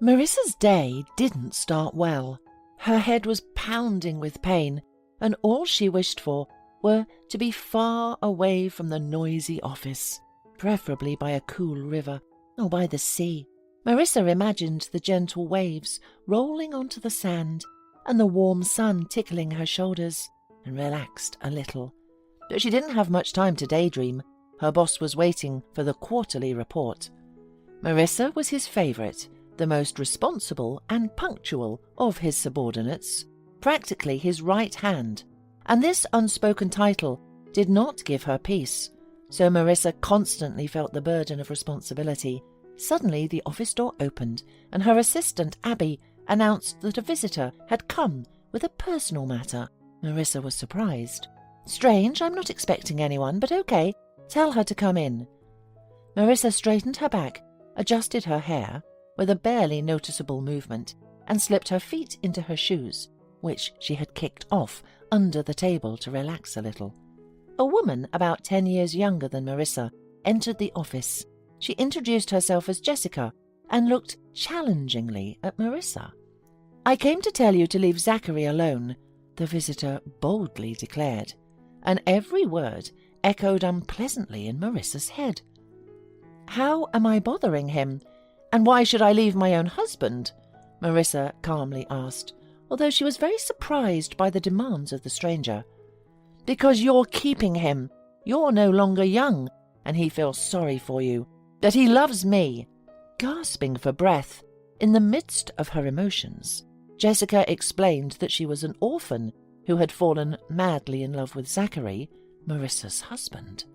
Marissa's day didn't start well. Her head was pounding with pain, and all she wished for were to be far away from the noisy office, preferably by a cool river or by the sea. Marissa imagined the gentle waves rolling onto the sand and the warm sun tickling her shoulders, and relaxed a little. But she didn't have much time to daydream. Her boss was waiting for the quarterly report. Marissa was his favourite, the most responsible and punctual of his subordinates, practically his right hand, and this unspoken title did not give her peace, so Marissa constantly felt the burden of responsibility. Suddenly the office door opened, and her assistant, Abby, announced that a visitor had come with a personal matter. Marissa was surprised. "Strange, I'm not expecting anyone, but okay, tell her to come in." Marissa straightened her back, adjusted her hair with a barely noticeable movement, and slipped her feet into her shoes, which she had kicked off under the table to relax a little. A woman about 10 years younger than Marissa entered the office. She introduced herself as Jessica and looked challengingly at Marissa. "I came to tell you to leave Zachary alone," the visitor boldly declared, and every word echoed unpleasantly in Marissa's head. "How am I bothering him? And why should I leave my own husband?" Marissa calmly asked, although she was very surprised by the demands of the stranger. "Because you're keeping him. You're no longer young, and he feels sorry for you. That he loves me." Gasping for breath, in the midst of her emotions, Jessica explained that she was an orphan who had fallen madly in love with Zachary, Marissa's husband.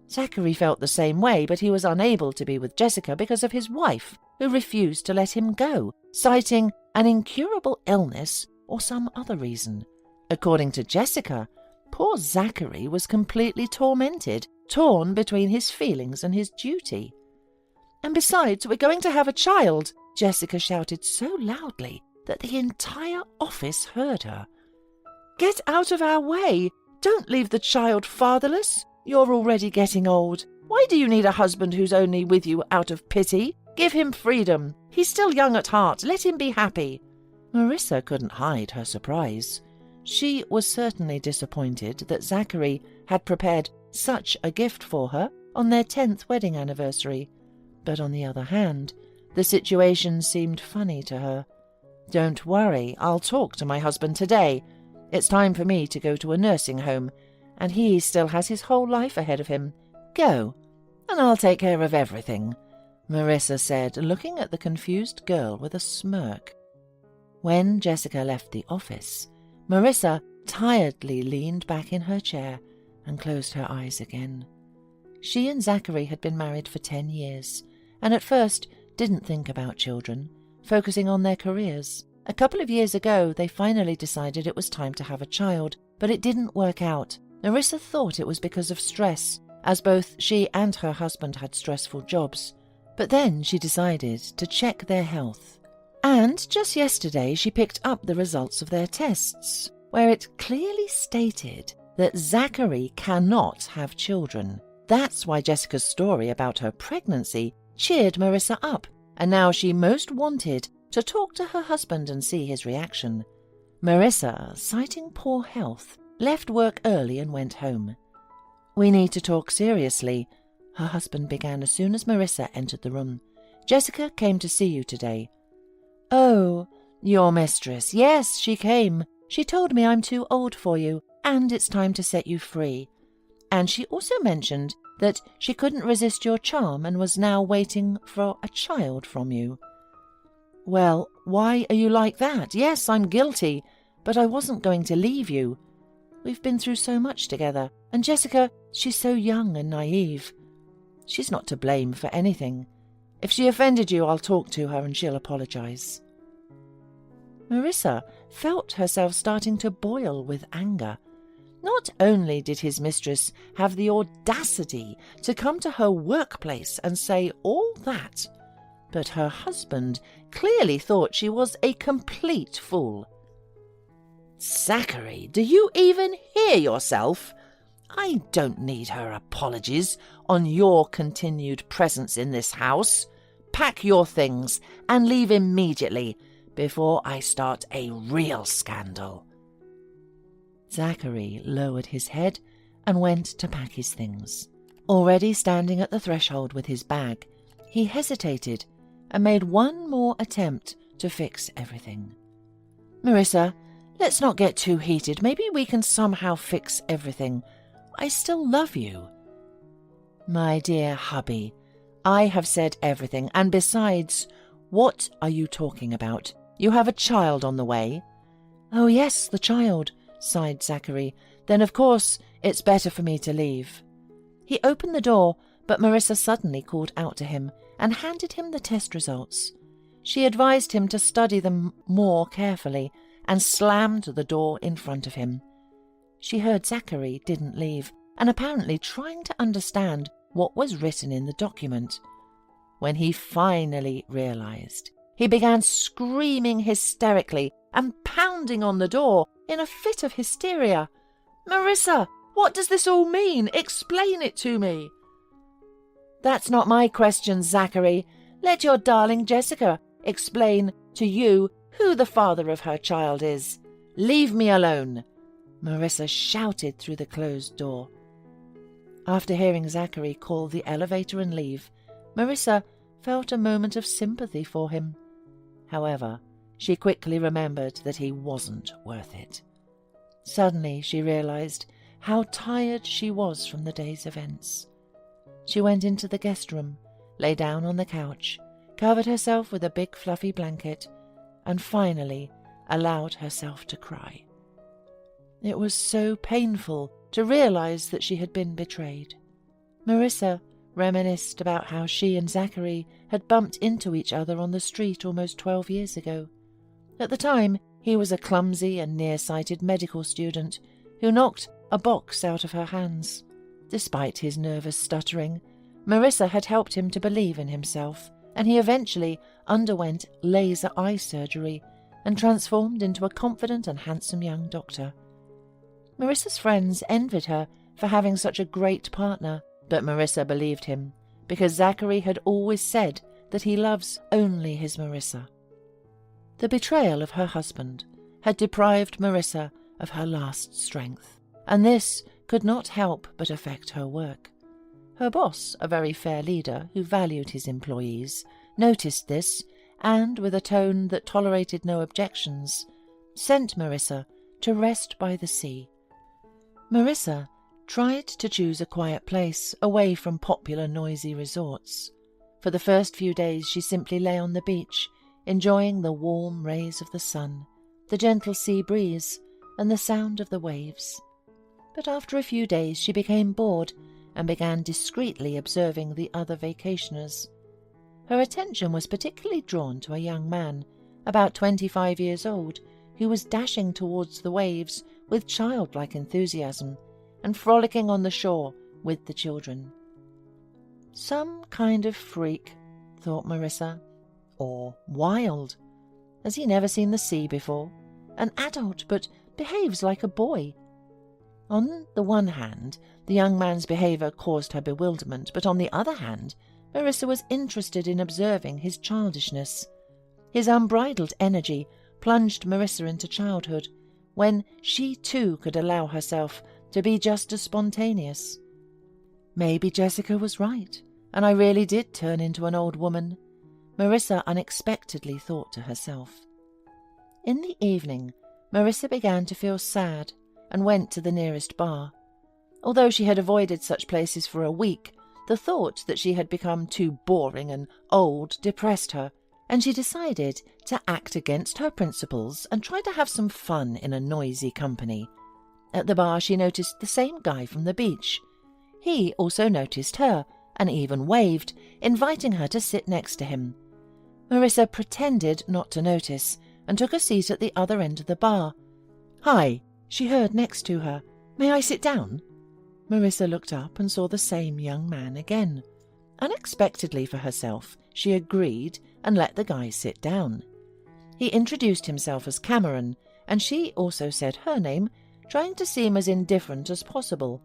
Zachary felt the same way, but he was unable to be with Jessica because of his wife, who refused to let him go, citing an incurable illness or some other reason. According to Jessica, poor Zachary was completely tormented, torn between his feelings and his duty. "And besides, we're going to have a child," Jessica shouted so loudly that the entire office heard her. "Get out of our way! Don't leave the child fatherless! You're already getting old. Why do you need a husband who's only with you out of pity? Give him freedom. He's still young at heart. Let him be happy." Marissa couldn't hide her surprise. She was certainly disappointed that Zachary had prepared such a gift for her on their 10th wedding anniversary. But on the other hand, the situation seemed funny to her. "Don't worry, I'll talk to my husband today. It's time for me to go to a nursing home, and he still has his whole life ahead of him. Go, and I'll take care of everything," Marissa said, looking at the confused girl with a smirk. When Jessica left the office, Marissa tiredly leaned back in her chair and closed her eyes again. She and Zachary had been married for 10 years, and at first didn't think about children, focusing on their careers. A couple of years ago, they finally decided it was time to have a child, but it didn't work out. Marissa thought it was because of stress, as both she and her husband had stressful jobs. But then she decided to check their health. And just yesterday she picked up the results of their tests, where it clearly stated that Zachary cannot have children. That's why Jessica's story about her pregnancy cheered Marissa up, and now she most wanted to talk to her husband and see his reaction. Marissa, citing poor health, left work early and went home. "We need to talk seriously," her husband began as soon as Marissa entered the room. "Jessica came to see you today." "Oh, your mistress. Yes, she came. She told me I'm too old for you, and it's time to set you free. And she also mentioned that she couldn't resist your charm and was now waiting for a child from you." "Well, why are you like that? Yes, I'm guilty, but I wasn't going to leave you. We've been through so much together, and Jessica, she's so young and naive. She's not to blame for anything. If she offended you, I'll talk to her and she'll apologize." Marissa felt herself starting to boil with anger. Not only did his mistress have the audacity to come to her workplace and say all that, but her husband clearly thought she was a complete fool. "Zachary, do you even hear yourself? I don't need her apologies on your continued presence in this house," pack your things and leave immediately before I start a real scandal." Zachary lowered his head and went to pack his things. Already standing at the threshold with his bag, he hesitated and made one more attempt to fix everything. "Marissa, let's not get too heated. Maybe we can somehow fix everything. I still love you." "My dear hubby, I have said everything, and besides, what are you talking about? You have a child on the way." "Oh yes, the child," sighed Zachary. "Then of course it's better for me to leave." He opened the door, but Marissa suddenly called out to him and handed him the test results. She advised him to study them more carefully and slammed the door in front of him. She heard Zachary didn't leave, and apparently trying to understand what was written in the document. When he finally realized, he began screaming hysterically and pounding on the door in a fit of hysteria. "Marissa, what does this all mean? Explain it to me." "That's not my question, Zachary. Let your darling Jessica explain to you who the father of her child is. Leave me alone," Marissa shouted through the closed door. After hearing Zachary call the elevator and leave, Marissa felt a moment of sympathy for him. However, she quickly remembered that he wasn't worth it. Suddenly she realized how tired she was from the day's events. She went into the guest room, lay down on the couch, covered herself with a big fluffy blanket, and finally allowed herself to cry. It was so painful to realize that she had been betrayed. Marissa reminisced about how she and Zachary had bumped into each other on the street almost 12 years ago. At the time, he was a clumsy and nearsighted medical student who knocked a box out of her hands. Despite his nervous stuttering, Marissa had helped him to believe in himself, and he eventually underwent laser eye surgery and transformed into a confident and handsome young doctor. Marissa's friends envied her for having such a great partner, but Marissa believed him, because Zachary had always said that he loves only his Marissa. The betrayal of her husband had deprived Marissa of her last strength, and this could not help but affect her work. Her boss, a very fair leader who valued his employees, noticed this and, with a tone that tolerated no objections, sent Marissa to rest by the sea. Marissa tried to choose a quiet place away from popular noisy resorts. For the first few days she simply lay on the beach, enjoying the warm rays of the sun, the gentle sea breeze, and the sound of the waves. But after a few days she became bored and began discreetly observing the other vacationers. Her attention was particularly drawn to a young man, about 25 years old, who was dashing towards the waves with childlike enthusiasm and frolicking on the shore with the children. Some kind of freak, thought Marissa, or wild. Has he never seen the sea before? An adult, but behaves like a boy. On the one hand, the young man's behaviour caused her bewilderment, but on the other hand, Marissa was interested in observing his childishness. His unbridled energy plunged Marissa into childhood, when she too could allow herself to be just as spontaneous. Maybe Jessica was right, and I really did turn into an old woman, Marissa unexpectedly thought to herself. In the evening, Marissa began to feel sad and went to the nearest bar. Although she had avoided such places for a week, the thought that she had become too boring and old depressed her, and she decided to act against her principles and try to have some fun in a noisy company. At the bar she noticed the same guy from the beach. He also noticed her and even waved, inviting her to sit next to him. Marissa pretended not to notice and took a seat at the other end of the bar. "Hi," she heard next to her. "May I sit down?" Marissa looked up and saw the same young man again. Unexpectedly for herself, she agreed and let the guy sit down. He introduced himself as Cameron, and she also said her name, trying to seem as indifferent as possible.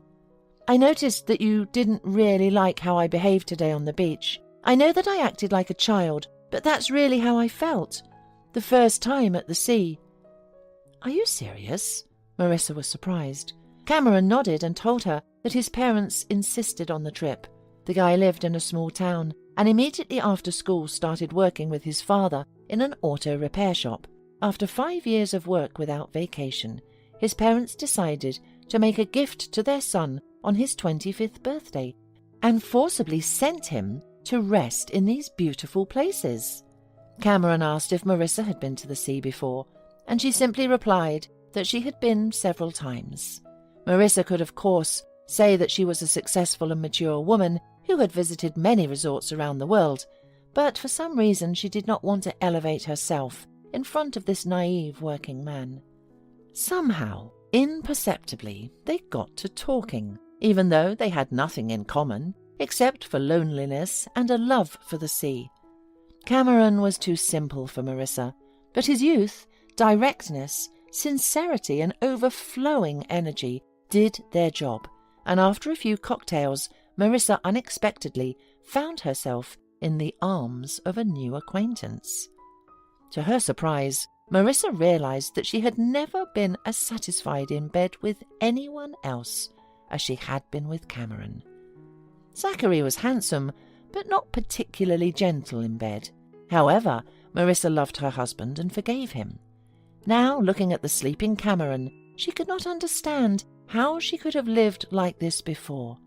"I noticed that you didn't really like how I behaved today on the beach. I know that I acted like a child, but that's really how I felt. The first time at the sea." "Are you serious?" Marissa was surprised. Cameron nodded and told her that his parents insisted on the trip. The guy lived in a small town and immediately after school started working with his father in an auto repair shop. After 5 years of work without vacation, his parents decided to make a gift to their son on his 25th birthday and forcibly sent him to rest in these beautiful places. Cameron asked if Marissa had been to the sea before, and she simply replied that she had been several times. Marissa could, of course, say that she was a successful and mature woman who had visited many resorts around the world, but for some reason she did not want to elevate herself in front of this naive working man. Somehow, imperceptibly, they got to talking, even though they had nothing in common, except for loneliness and a love for the sea. Cameron was too simple for Marissa, but his youth, directness, sincerity and overflowing energy did their job, and after a few cocktails, Marissa unexpectedly found herself in the arms of a new acquaintance. To her surprise, Marissa realized that she had never been as satisfied in bed with anyone else as she had been with Cameron. Zachary was handsome, but not particularly gentle in bed. However, Marissa loved her husband and forgave him. Now, looking at the sleeping Cameron, she could not understand how she could have lived like this before.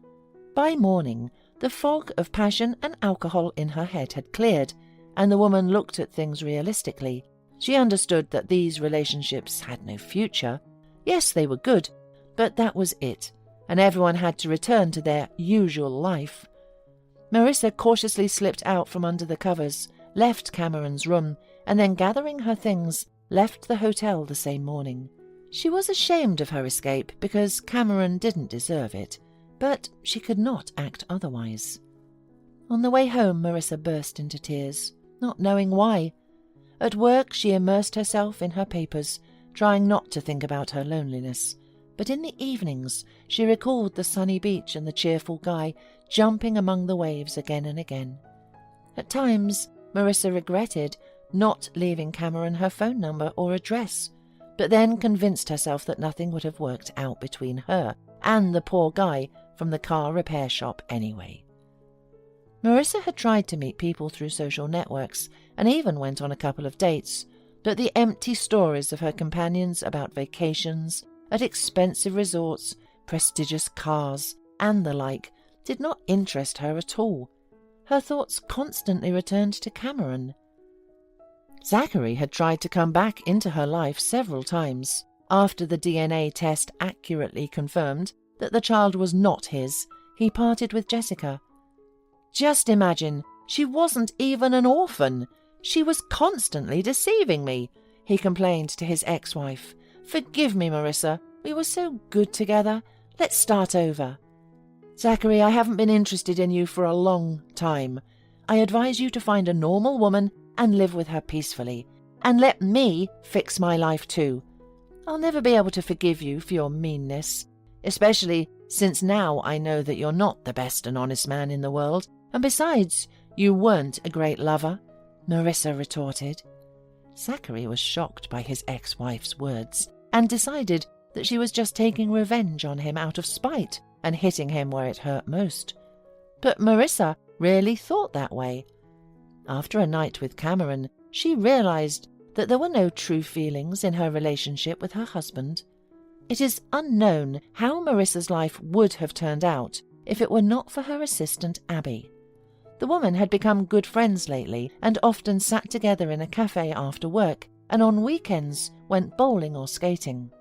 By morning, the fog of passion and alcohol in her head had cleared, and the woman looked at things realistically. She understood that these relationships had no future. Yes, they were good, but that was it, and everyone had to return to their usual life. Marissa cautiously slipped out from under the covers, left Cameron's room, and then gathering her things, left the hotel the same morning. She was ashamed of her escape because Cameron didn't deserve it, but she could not act otherwise. On the way home, Marissa burst into tears, not knowing why. At work, she immersed herself in her papers, trying not to think about her loneliness. But in the evenings, she recalled the sunny beach and the cheerful guy jumping among the waves again and again. At times, Marissa regretted not leaving Cameron her phone number or address, but then convinced herself that nothing would have worked out between her and the poor guy from the car repair shop anyway. Marissa had tried to meet people through social networks and even went on a couple of dates, but the empty stories of her companions about vacations at expensive resorts, prestigious cars, and the like did not interest her at all. Her thoughts constantly returned to Cameron. Zachary had tried to come back into her life several times. After the DNA test accurately confirmed that the child was not his, he parted with Jessica. Just imagine, she wasn't even an orphan. She was constantly deceiving me, he complained to his ex-wife. Forgive me, Marissa. We were so good together. Let's start over. Zachary, I haven't been interested in you for a long time. I advise you to find a normal woman and live with her peacefully, and let me fix my life too. I'll never be able to forgive you for your meanness, especially since now I know that you're not the best and honest man in the world, and besides, you weren't a great lover, Marissa retorted. Zachary was shocked by his ex-wife's words and decided that she was just taking revenge on him out of spite and hitting him where it hurt most. But Marissa really thought that way. After a night with Cameron, she realized that there were no true feelings in her relationship with her husband. It is unknown how Marissa's life would have turned out if it were not for her assistant Abby. The woman had become good friends lately and often sat together in a cafe after work, and on weekends went bowling or skating.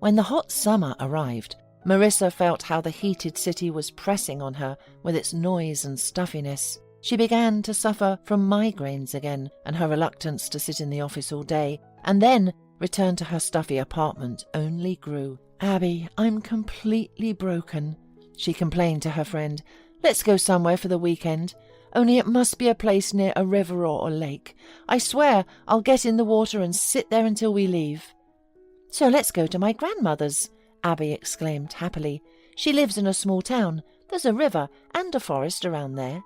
When the hot summer arrived, Marissa felt how the heated city was pressing on her with its noise and stuffiness. She began to suffer from migraines again, and her reluctance to sit in the office all day and then return to her stuffy apartment only grew. Abby, I'm completely broken, she complained to her friend. Let's go somewhere for the weekend. Only it must be a place near a river or a lake. I swear I'll get in the water and sit there until we leave. So let's go to my grandmother's, Abby exclaimed happily. She lives in a small town. There's a river and a forest around there.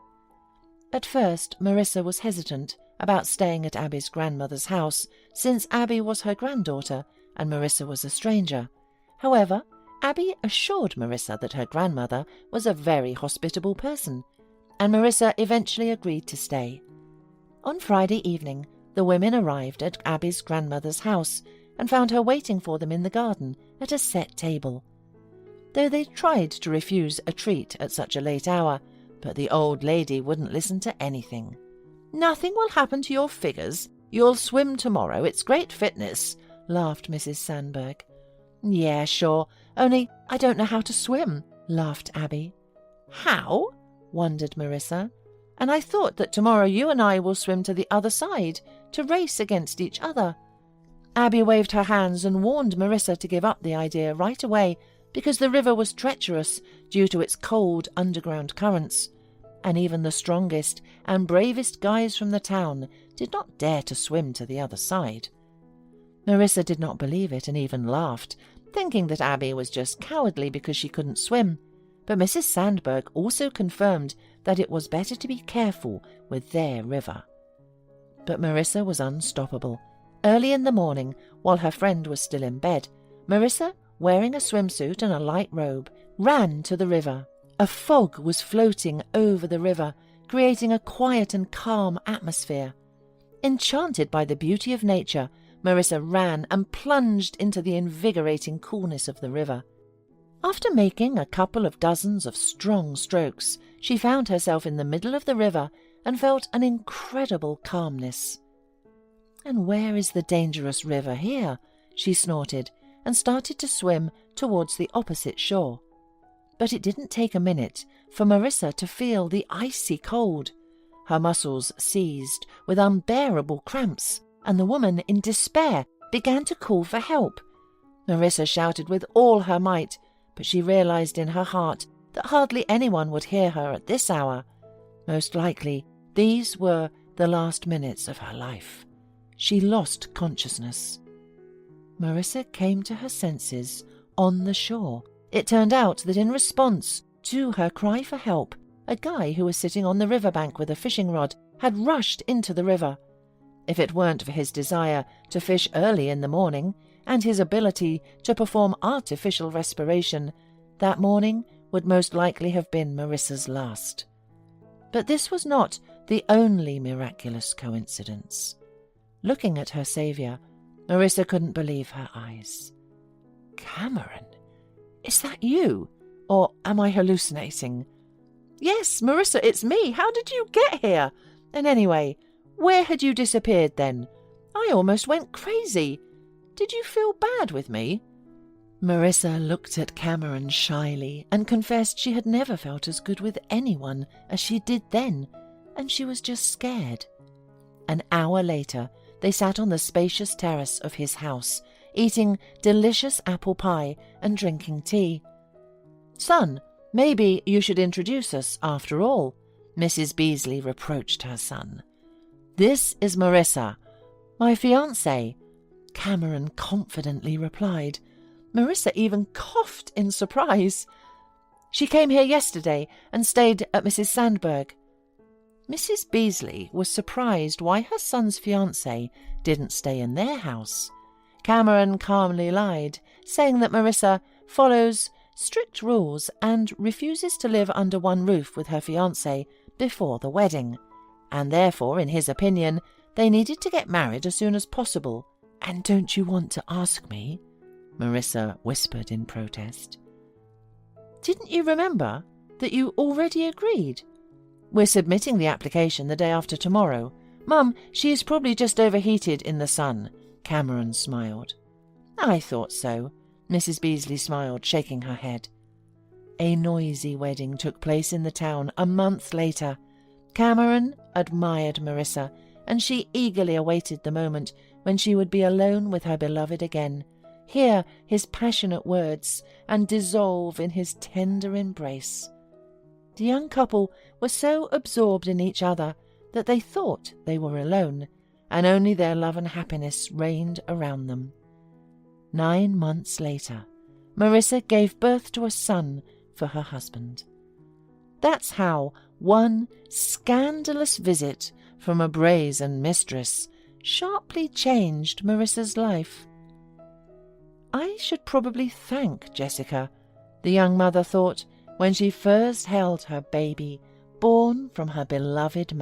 At first, Marissa was hesitant about staying at Abby's grandmother's house, since Abby was her granddaughter and Marissa was a stranger. However, Abby assured Marissa that her grandmother was a very hospitable person, and Marissa eventually agreed to stay. On Friday evening, the women arrived at Abby's grandmother's house and found her waiting for them in the garden at a set table. Though they tried to refuse a treat at such a late hour, but the old lady wouldn't listen to anything. "Nothing will happen to your figures. You'll swim tomorrow. It's great fitness," laughed Mrs. Sandberg. "Yeah, sure. Only I don't know how to swim," laughed Abby. "How?" wondered Marissa. "And I thought that tomorrow you and I will swim to the other side to race against each other." Abby waved her hands and warned Marissa to give up the idea right away because the river was treacherous due to its cold underground currents, and even the strongest and bravest guys from the town did not dare to swim to the other side. Marissa did not believe it and even laughed, thinking that Abby was just cowardly because she couldn't swim, but Mrs. Sandberg also confirmed that it was better to be careful with their river. But Marissa was unstoppable. Early in the morning, while her friend was still in bed, Marissa, wearing a swimsuit and a light robe, ran to the river. A fog was floating over the river, creating a quiet and calm atmosphere. Enchanted by the beauty of nature, Marissa ran and plunged into the invigorating coolness of the river. After making a couple of dozens of strong strokes, she found herself in the middle of the river and felt an incredible calmness. "And where is the dangerous river here?" she snorted, and started to swim towards the opposite shore. But it didn't take a minute for Marissa to feel the icy cold. Her muscles seized with unbearable cramps, and the woman, in despair, began to call for help. Marissa shouted with all her might, but she realized in her heart that hardly anyone would hear her at this hour. Most likely, these were the last minutes of her life. She lost consciousness. Marissa came to her senses on the shore. It turned out that in response to her cry for help, a guy who was sitting on the riverbank with a fishing rod had rushed into the river. If it weren't for his desire to fish early in the morning and his ability to perform artificial respiration, that morning would most likely have been Marissa's last. But this was not the only miraculous coincidence. Looking at her saviour, Marissa couldn't believe her eyes. "Cameron, is that you? Or am I hallucinating?" "Yes, Marissa, it's me. How did you get here? And anyway, where had you disappeared then? I almost went crazy. Did you feel bad with me?" Marissa looked at Cameron shyly and confessed she had never felt as good with anyone as she did then, and she was just scared. An hour later, they sat on the spacious terrace of his house, eating delicious apple pie and drinking tea. "Son, maybe you should introduce us after all," Mrs. Beasley reproached her son. "This is Marissa, my fiancée," Cameron confidently replied. Marissa even coughed in surprise. "She came here yesterday and stayed at Mrs. Sandberg." Mrs. Beasley was surprised why her son's fiancée didn't stay in their house. Cameron calmly lied, saying that Marissa follows strict rules and refuses to live under one roof with her fiancé before the wedding, and therefore, in his opinion, they needed to get married as soon as possible. "And don't you want to ask me?" Marissa whispered in protest. "Didn't you remember that you already agreed? We're submitting the application the day after tomorrow. Mum, she is probably just overheated in the sun," Cameron smiled. "I thought so," Mrs. Beasley smiled, shaking her head. A noisy wedding took place in the town a month later. Cameron admired Marissa, and she eagerly awaited the moment when she would be alone with her beloved again, hear his passionate words, and dissolve in his tender embrace. The young couple were so absorbed in each other that they thought they were alone, and only their love and happiness reigned around them. 9 months later, Marissa gave birth to a son for her husband. That's how one scandalous visit from a brazen mistress sharply changed Marissa's life. I should probably thank Jessica, the young mother thought, when she first held her baby born from her beloved man.